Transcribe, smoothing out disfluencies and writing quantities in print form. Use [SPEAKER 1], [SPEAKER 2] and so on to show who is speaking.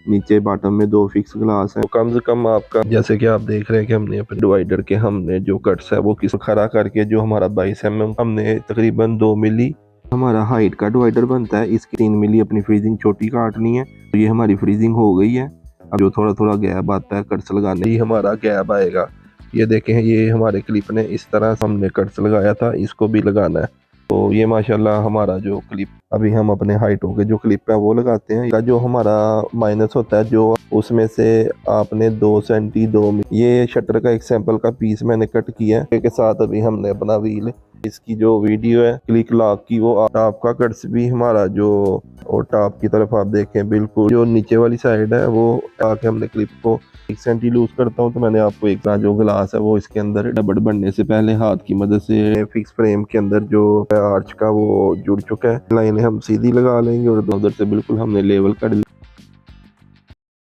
[SPEAKER 1] नीचे बॉटम में 2 fix glass है। तो कम से कम आपका, जैसे कि आप देख रहे हैं कि हमने अपने डिवाइडर के हमने जो कट्स है वो किस खड़ा करके जो हमारा 22 mm हमने तकरीबन 2 मिली हमारा हाइट का डिवाइडर बनता है। इसकी 3 मिली अपनी फ्रीजिंग छोटी काटनी है। तो ये हमारी फ्रीजिंग हो गई है। अब जो थोड़ा थोड़ा गैप आता है कट्स लगाने ही हमारा गैप आएगा। ये देखें, ये हमारे क्लिप ने इस तरह हमने कट्स लगाया था, इसको भी लगाना है। तो ये माशाल्लाह हमारा जो क्लिप, अभी हम अपने हाइटों के जो क्लिप है वो लगाते हैं। जो हमारा माइनस होता है जो उसमें से आपने 2 सेंटी 2 ये शटर का एक सैंपल का पीस मैंने कट किया है के साथ। अभी हमने अपना व्हील, इसकी जो वीडियो है क्लिक लॉक की, वो टॉप का कट्स भी हमारा जो, और टॉप की तरफ आप देखें बिल्कुल जो नीचे वाली साइड है वो आके हमने क्लिप को 1 सेंटी लूज करता हूँ। तो मैंने आपको एक जो ग्लास है वो इसके अंदर डबड बनने से पहले हाथ की मदद से फिक्स फ्रेम के अंदर जो आर्च का वो जुड़ चुका है। लाइनें हम सीधी लगा लेंगे और उधर से बिल्कुल हमने लेवल कर